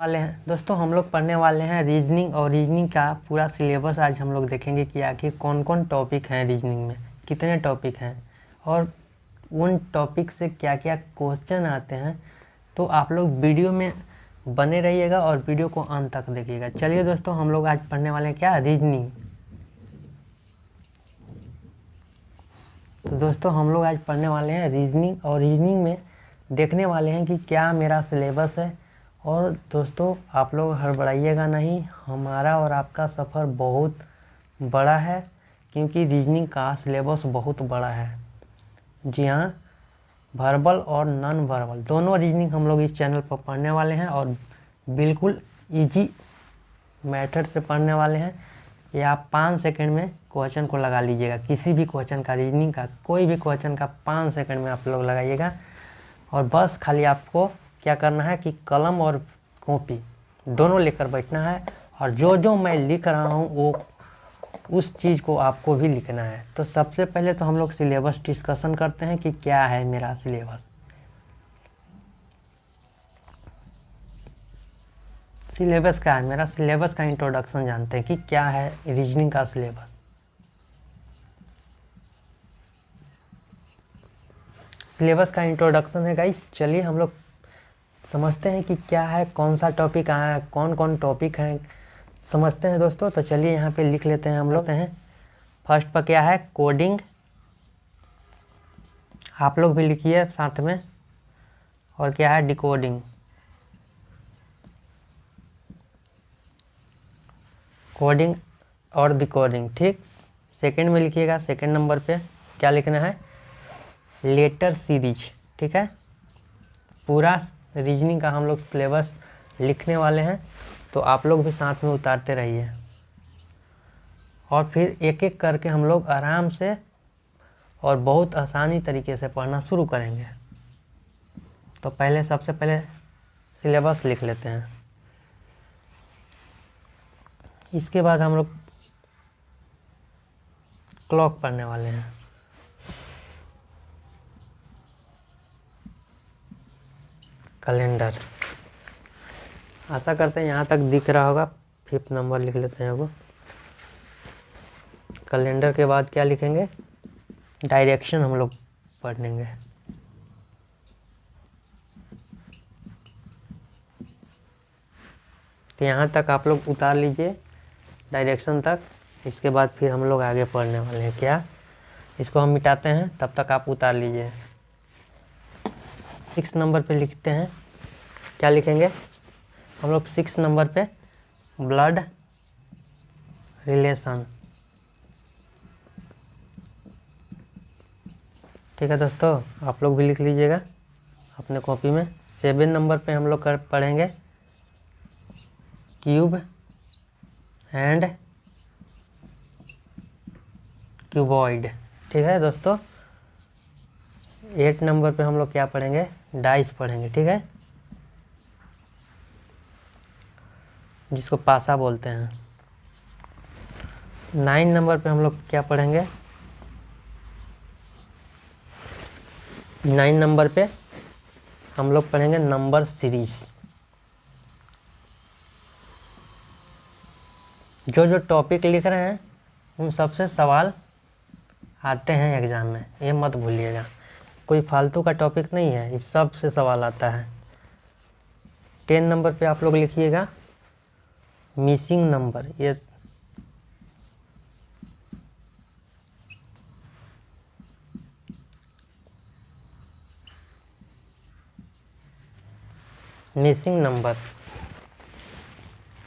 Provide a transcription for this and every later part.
वाले हैं दोस्तों, हम लोग पढ़ने वाले हैं रीजनिंग। और रीजनिंग का पूरा सिलेबस आज हम लोग देखेंगे कि आखिर कौन कौन टॉपिक हैं रीजनिंग में, कितने टॉपिक हैं और उन टॉपिक से क्या क्या क्वेश्चन आते हैं। तो आप लोग वीडियो में बने रहिएगा और वीडियो को अंत तक देखिएगा। चलिए दोस्तों, हम लोग आज पढ़ने वाले हैं क्या, रीजनिंग। तो दोस्तों हम लोग आज पढ़ने वाले हैं रीजनिंग, और रीजनिंग में देखने वाले हैं कि क्या मेरा सिलेबस है। और दोस्तों आप लोग हड़बड़ाइएगा नहीं, हमारा और आपका सफ़र बहुत बड़ा है, क्योंकि रीजनिंग का सिलेबस बहुत बड़ा है। जी हाँ, वर्बल और नॉन वर्बल दोनों रीजनिंग हम लोग इस चैनल पर पढ़ने वाले हैं, और बिल्कुल इजी मेथड से पढ़ने वाले हैं। ये आप 5 सेकंड में क्वेश्चन को लगा लीजिएगा। किसी भी क्वेश्चन का, रीजनिंग का कोई भी क्वेश्चन का 5 सेकंड में आप लोग लगाइएगा। और बस खाली आपको क्या करना है कि कलम और कॉपी दोनों लेकर बैठना है, और जो जो मैं लिख रहा हूँ वो उस चीज़ को आपको भी लिखना है। तो सबसे पहले तो हम लोग सिलेबस डिस्कशन करते हैं कि क्या है मेरा सिलेबस। सिलेबस क्या है मेरा, सिलेबस का इंट्रोडक्शन जानते हैं कि क्या है रीजनिंग का सिलेबस। सिलेबस का इंट्रोडक्शन है गाइस। चलिए हम लोग समझते हैं कि क्या है, कौन सा टॉपिक आया है, कौन कौन टॉपिक हैं, समझते हैं दोस्तों। तो चलिए यहाँ पे लिख लेते हैं हम लोग हैं। फर्स्ट पर क्या है, कोडिंग। आप लोग भी लिखिए साथ में। और क्या है, डिकोडिंग। कोडिंग और डिकोडिंग, ठीक। सेकंड में लिखिएगा, सेकंड नंबर पे क्या लिखना है, लेटर सीरीज, ठीक है। पूरा रीजनिंग का हम लोग सिलेबस लिखने वाले हैं, तो आप लोग भी साथ में उतारते रहिए। और फिर एक एक करके हम लोग आराम से और बहुत आसानी तरीके से पढ़ना शुरू करेंगे। तो पहले सबसे पहले सिलेबस लिख लेते हैं। इसके बाद हम लोग क्लॉक पढ़ने वाले हैं। कैलेंडर, आशा करते हैं यहाँ तक दिख रहा होगा। 5th नंबर लिख लेते हैं वो। कैलेंडर के बाद क्या लिखेंगे, डायरेक्शन हम लोग पढ़ेंगे। तो यहाँ तक आप लोग उतार लीजिए, डायरेक्शन तक। इसके बाद फिर हम लोग आगे पढ़ने वाले हैं क्या, इसको हम मिटाते हैं, तब तक आप उतार लीजिए। 6 नंबर पे लिखते हैं, क्या लिखेंगे हम लोग 6 नंबर पे, ब्लड रिलेशन, ठीक है दोस्तों। आप लोग भी लिख लीजिएगा अपने कॉपी में। 7 नंबर पे हम लोग पढ़ेंगे क्यूब एंड क्यूबॉइड, ठीक है दोस्तों। 8 नंबर पे हम लोग क्या पढ़ेंगे, डाइस पढ़ेंगे, ठीक है, जिसको पासा बोलते हैं। 9 नंबर पे हम लोग क्या पढ़ेंगे, 9 नंबर पे हम लोग पढ़ेंगे नंबर सीरीज। जो जो टॉपिक लिख रहे हैं उन सब से सवाल आते हैं एग्ज़ाम में, ये मत भूलिएगा। कोई फालतू का टॉपिक नहीं है, इस सब से सवाल आता है। 10 नंबर पे आप लोग लिखिएगा मिसिंग नंबर। ये मिसिंग नंबर,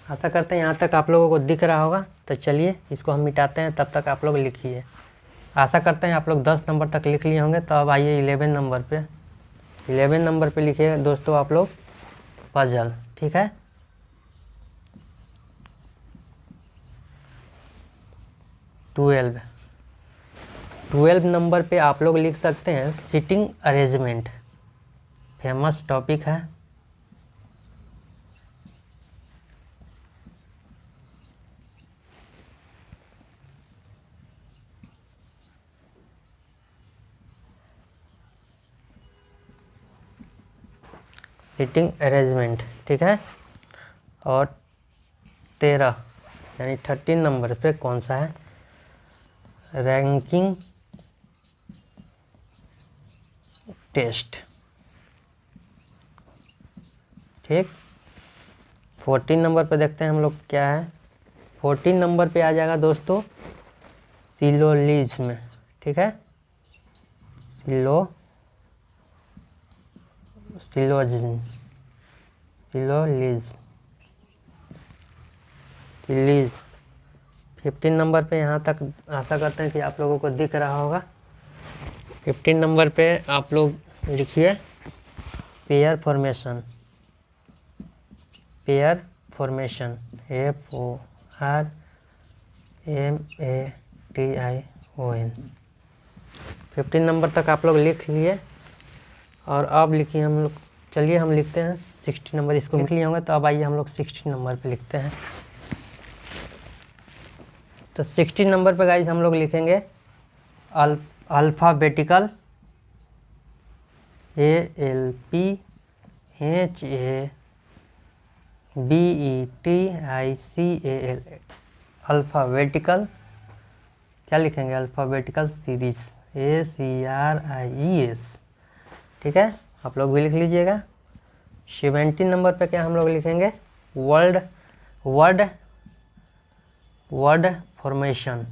आशा करते हैं यहाँ तक आप लोगों को दिख रहा होगा। तो चलिए इसको हम मिटाते हैं, तब तक आप लोग लिखिए। आशा करते हैं आप लोग 10 नंबर तक लिख लिए होंगे। तो अब आइए 11 नंबर पे। 11 नंबर पे लिखिए दोस्तों आप लोग पजल, ठीक है। ट्वेल्व नंबर पे आप लोग लिख सकते हैं सिटिंग अरेंजमेंट, फेमस टॉपिक है। सिटिंग अरेंजमेंट, ठीक है। और 13 यानी 13 नंबर पे कौन सा है? Ranking test. ठीक, 14 नंबर पे देखते हैं हम लोग क्या है। 14 नंबर पे आ जाएगा दोस्तों सिलोलिज्म। ठीक है, सिलोलिज्म। 15 नंबर पे यहाँ तक आशा करते हैं कि आप लोगों को दिख रहा होगा। 15 नंबर पे आप लोग लिखिए pair formation. Pair formation FORMATION। 15 number तक आप लोग लिख लिए और अब लिखिए हम लोग, चलिए हम लिखते हैं 60 नंबर। इसको लिख लिए होंगे तो अब आइए हम लोग 60 नंबर पे लिखते हैं। तो 60 नंबर पे गाइस हम लोग लिखेंगे अल्फ़ाबेटिकल ALPHABETICAL। अल्फ़ाबेटिकल क्या लिखेंगे? Alphabetical series ACRIES। ठीक है, आप लोग भी लिख लीजिएगा। 17 नंबर पे क्या हम लोग लिखेंगे? Word formation.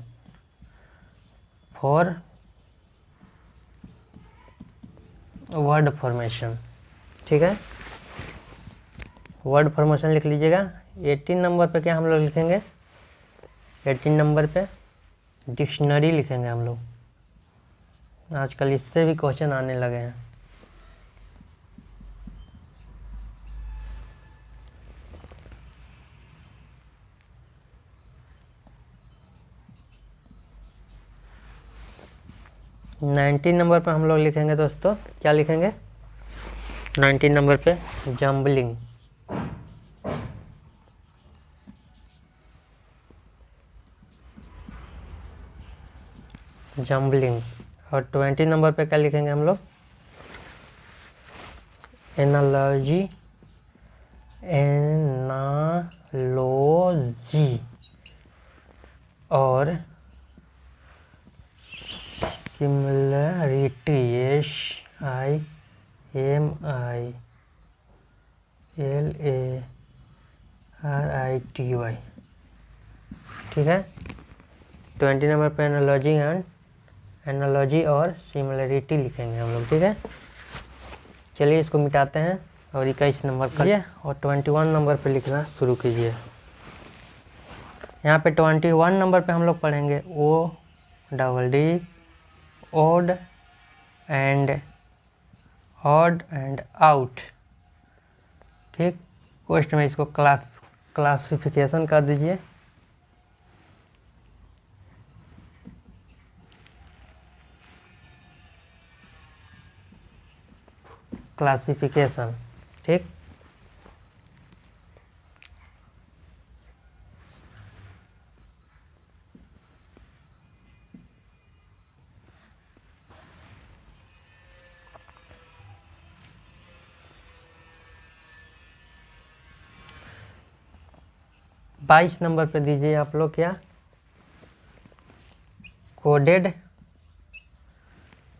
Word formation. ठीक है, वर्ड फॉर्मेशन लिख लीजिएगा। 18 नंबर पे क्या हम लोग लिखेंगे? 18 नंबर पे डिक्शनरी लिखेंगे हम लोग। आजकल इससे भी क्वेश्चन आने लगे हैं। नाइनटीन नंबर पे हम लोग लिखेंगे दोस्तों, क्या लिखेंगे? 19 नंबर पे जम्बलिंग। और 20 नंबर पे क्या लिखेंगे हम लोग? एनालॉजी और सिमिलरिटी SIMILARITY। ठीक है, 20 नंबर पे एनालॉजी और सिमिलरिटी लिखेंगे हम लोग। ठीक है, चलिए इसको मिटाते हैं और 21 नंबर का और 21 नंबर पे लिखना शुरू कीजिए। यहाँ पे 21 नंबर पे हम लोग पढ़ेंगे ODD ऑड एंड आउट। ठीक, पोस्ट में इसको क्लासिफिकेशन कर दीजिए। क्लासिफिकेशन। ठीक, बाईस नंबर पे दीजिए आप लोग क्या? Coded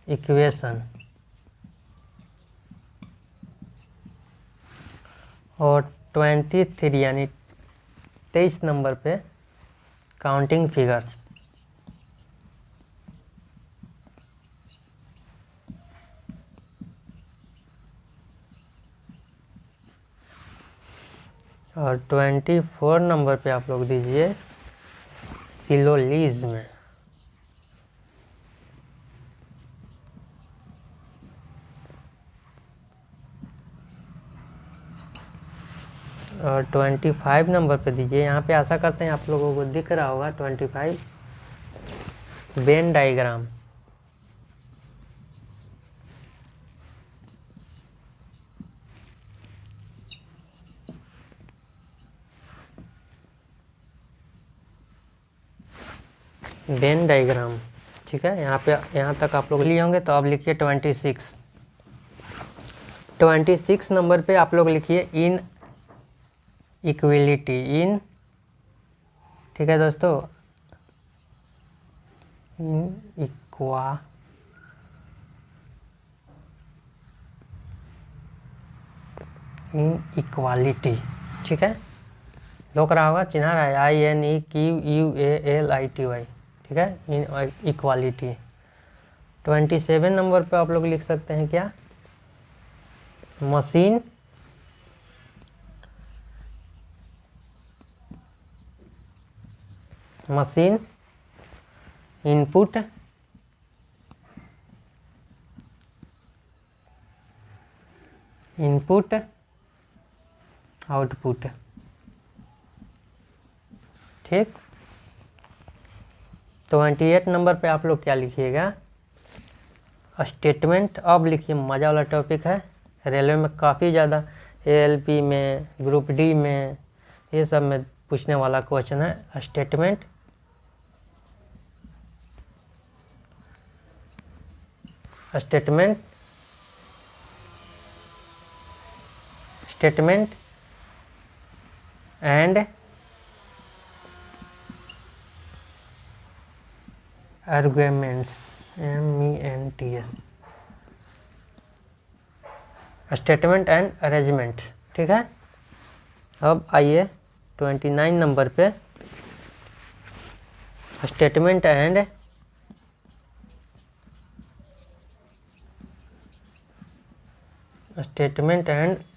equation. और 23 यानी 23 नंबर पे काउंटिंग फिगर। और 24 नंबर पे आप लोग दीजिए सिलोलिज्म। और 25 नंबर पे दीजिए, यहाँ पे आशा करते हैं आप लोगों को दिख रहा होगा 25 वेन डायग्राम। Venn diagram. ठीक है, यहाँ तक आप लोग लिए होंगे तो अब लिखिए 26 नंबर पे आप लोग लिखिए इक्वलिटी इन, ठीक है दोस्तों, इन इक्वालिटी, ठीक है, लोग रहा होगा, चिन्ह रहा है, INEQUALITY, ठीक है, इन इक्वालिटी। 27 नंबर पे आप लोग लिख सकते हैं क्या, मशीन इनपुट आउटपुट, ठीक। 28 नंबर पे आप लोग क्या लिखिएगा, स्टेटमेंट। अब लिखिए, मज़ा वाला टॉपिक है, रेलवे में काफ़ी ज़्यादा, ALP में, ग्रुप डी में, ये सब में पूछने वाला क्वेश्चन है। Statement and arguments, MENTS, statement and arrangement, ठीक है। अब आइए 29 नंबर पे, स्टेटमेंट एंड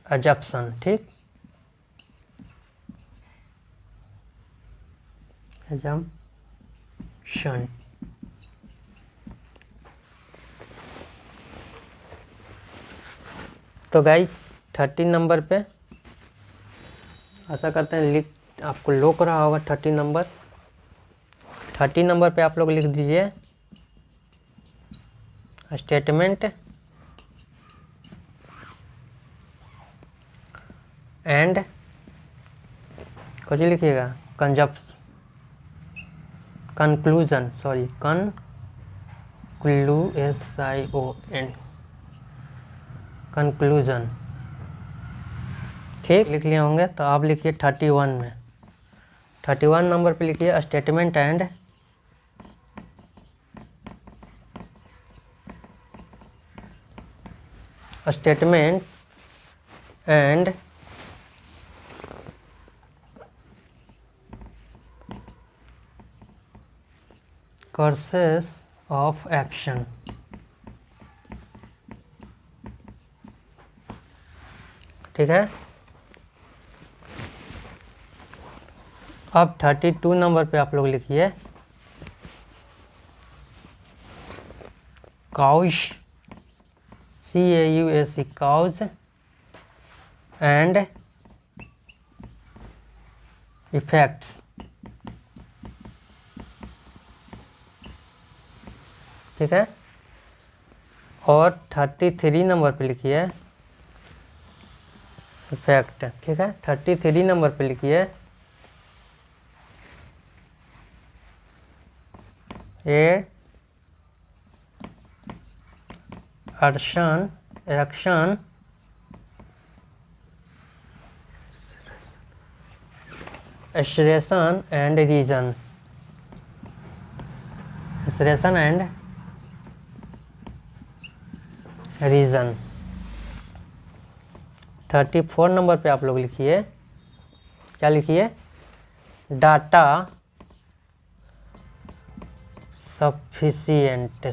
अजम्पशन, ठीक, अजम्पशन। तो गाइस 30 नंबर पे आशा करते हैं आपको लोक रहा होगा। 30 नंबर पे आप लोग लिख दीजिए, स्टेटमेंट एंड, कुछ लिखिएगा, कंक्लूजन, कंक्लूजन, ठीक, लिख लिए होंगे। तो आप लिखिए 31 में, 31 नंबर पे लिखिए, statement and courses of action, ठीक है। अब 32 नंबर पे आप लोग लिखिए, cause, CAUSE, cause and effects, ठीक है। और 33 नंबर पे लिखिए इफेक्ट, ठीक है। 33 नंबर पे लिखिए action exertion and reason, 34 number पे आप लोग लिखिए, क्या लिखिए, डाटा सफिशिएंट,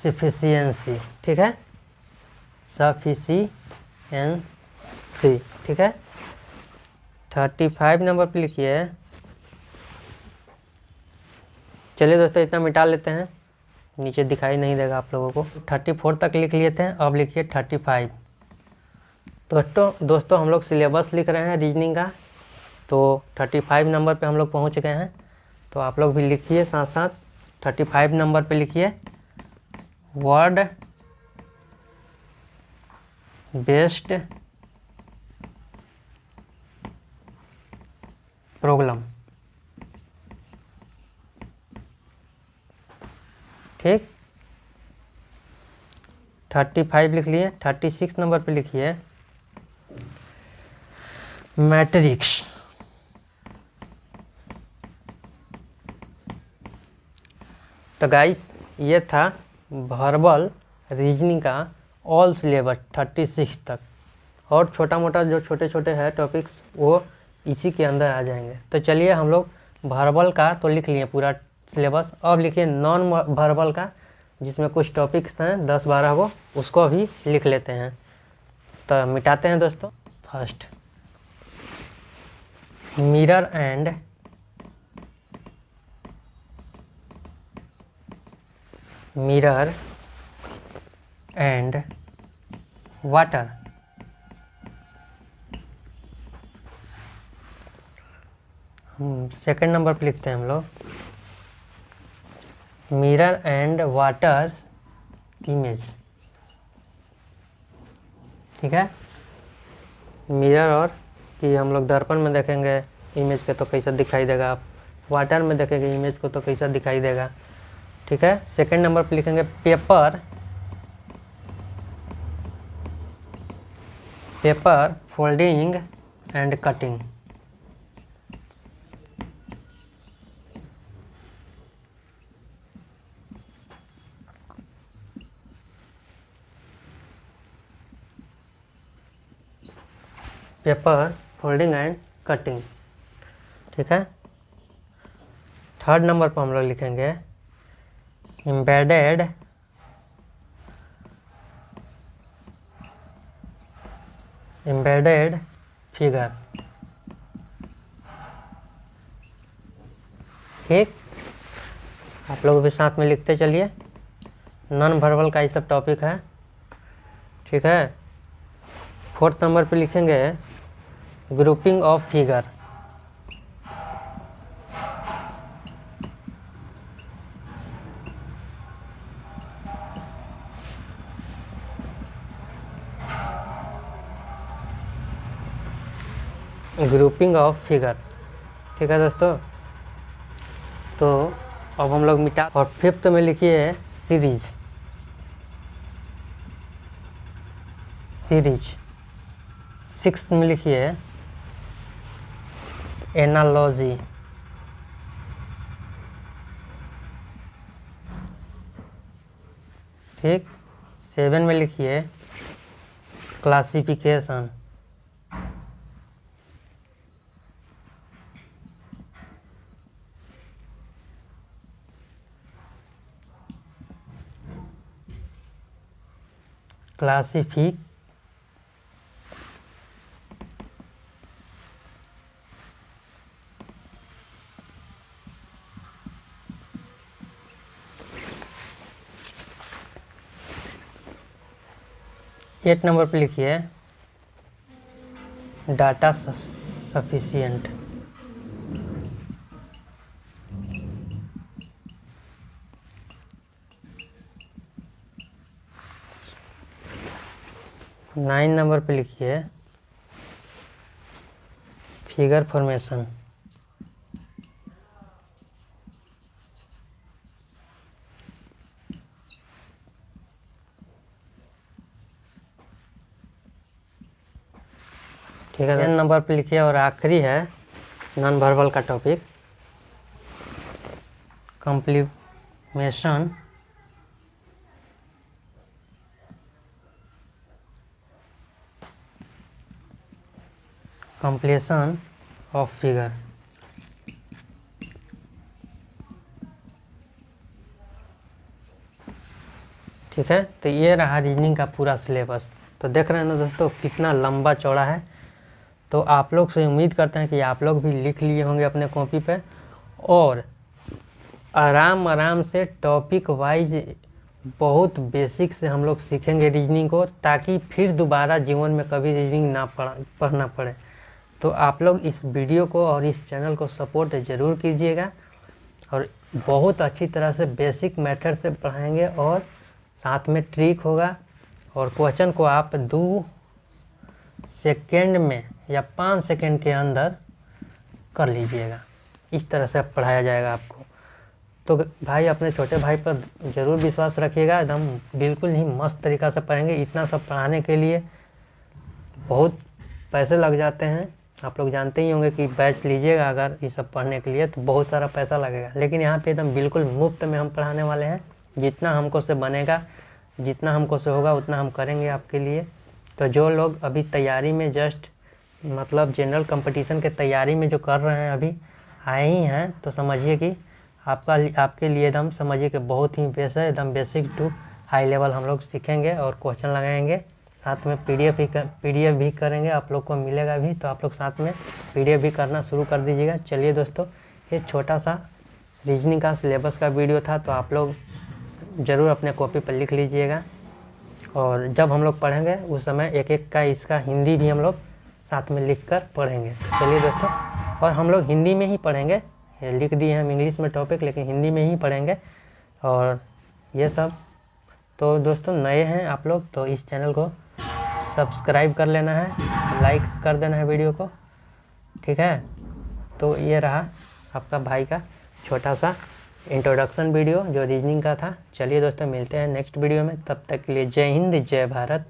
सफिशिएंसी, ठीक है, सफिशिएंसी, ठीक है। 35 नंबर पे लिखिए, चलिए दोस्तों इतना मिटा लेते हैं, नीचे दिखाई नहीं देगा आप लोगों को। 34 तक लिख लिए थे, अब लिखिए 35। दोस्तों हम लोग सिलेबस लिख रहे हैं रीजनिंग का, तो 35 नंबर पे हम लोग पहुंच गए हैं। तो आप लोग भी लिखिए साथ साथ, 35 नंबर पे लिखिए वर्ड बेस्ड प्रॉब्लम, ठीक, 35 लिख लिए। 36 नंबर पे लिखिए मैट्रिक्स। तो गाइस ये था वर्बल रीजनिंग का ऑल सिलेबस 36 तक, और छोटा मोटा जो छोटे छोटे है टॉपिक्स वो इसी के अंदर आ जाएंगे। तो चलिए हम लोग वर्बल का तो लिख लिए पूरा सिलेबस, अब लिखिए नॉन वर्बल का, जिसमें कुछ टॉपिक्स हैं 10-12 को, उसको अभी लिख लेते हैं। तो मिटाते हैं दोस्तों। First, mirror and water. Second number पे लिखते हैं हम लोग मिरर एंड वाटर इमेज। ठीक है, मिरर और कि हम लोग दर्पण में देखेंगे इमेज के तो कैसा दिखाई देगा, आप वाटर में देखेंगे इमेज को तो कैसा दिखाई देगा। ठीक है, सेकंड नंबर पे लिखेंगे paper folding and cutting. Paper folding and cutting. ठीक है, थर्ड नंबर पर हम लोग लिखेंगे एम्बेडेड फिगर। ठीक, आप लोग भी साथ में लिखते चलिए, नॉन वर्बल का ये सब टॉपिक है। ठीक है, फोर्थ नंबर पे लिखेंगे grouping of figure. Grouping of figure. ठीक है दोस्तों, तो अब हम लोग मिटा। और फिफ्थ में लिखिए सीरीज। सिक्स्थ में लिखिए एनालॉजी। ठीक, 7 में लिखिए क्लासिफिकेशन। एट नंबर पे लिखिए डाटा सफिशिएंट। नाइन नंबर पे लिखिए फिगर फॉर्मेशन। ठीक है, 10 नंबर पे लिखिए और आखिरी है नॉन वर्बल का टॉपिक कंप्लीमेशन ऑफ फिगर। ठीक है, तो ये रहा रीजनिंग का पूरा सिलेबस। तो देख रहे हैं ना दोस्तों कितना लंबा चौड़ा है। तो आप लोग से उम्मीद करते हैं कि आप लोग भी लिख लिए होंगे अपने कॉपी पे, और आराम से टॉपिक वाइज बहुत बेसिक से हम लोग सीखेंगे रीजनिंग को, ताकि फिर दोबारा जीवन में कभी रीजनिंग ना पढ़ना पड़े। तो आप लोग इस वीडियो को और इस चैनल को सपोर्ट ज़रूर कीजिएगा, और बहुत अच्छी तरह से बेसिक मेथड से पढ़ाएंगे, और साथ में ट्रिक होगा, और क्वेश्चन को आप 2 सेकेंड में या 5 सेकेंड के अंदर कर लीजिएगा। इस तरह से पढ़ाया जाएगा आपको। तो भाई अपने छोटे भाई पर ज़रूर विश्वास रखिएगा, एकदम बिल्कुल ही मस्त तरीक़ा से पढ़ेंगे। इतना सब पढ़ाने के लिए बहुत पैसे लग जाते हैं, आप लोग जानते ही होंगे कि बैच लीजिएगा अगर ये सब पढ़ने के लिए तो बहुत सारा पैसा लगेगा, लेकिन यहाँ पे एकदम बिल्कुल मुफ्त में हम पढ़ाने वाले हैं। जितना हमको से बनेगा, जितना हमको से होगा उतना हम करेंगे आपके लिए। तो जो लोग अभी तैयारी में जस्ट मतलब जनरल कंपटीशन के तैयारी में जो कर रहे हैं, अभी आए ही हैं, तो समझिए कि आपके लिए एकदम समझिए कि बहुत ही बेस है, एकदम बेसिक टू हाई लेवल हम लोग सीखेंगे और क्वेश्चन लगाएंगे। साथ में पीडीएफ भी करेंगे, आप लोग को मिलेगा भी, तो आप लोग साथ में पीडीएफ भी करना शुरू कर दीजिएगा। चलिए दोस्तों, ये छोटा सा रीजनिंग का सिलेबस का वीडियो था, तो आप लोग ज़रूर अपने कॉपी पर लिख लीजिएगा। और जब हम लोग पढ़ेंगे उस समय एक एक का इसका हिंदी भी हम लोग साथ में लिख कर पढ़ेंगे। तो चलिए दोस्तों, और हम लोग हिंदी में ही पढ़ेंगे, लिख दिए हम इंग्लिश में टॉपिक, लेकिन हिंदी में ही पढ़ेंगे। और ये सब तो दोस्तों नए हैं आप लोग तो इस चैनल को सब्सक्राइब कर लेना है, लाइक कर देना है वीडियो को, ठीक है। तो ये रहा आपका भाई का छोटा सा इंट्रोडक्शन वीडियो जो रीजनिंग का था। चलिए दोस्तों, मिलते हैं नेक्स्ट वीडियो में, तब तक के लिए जय हिंद जय भारत।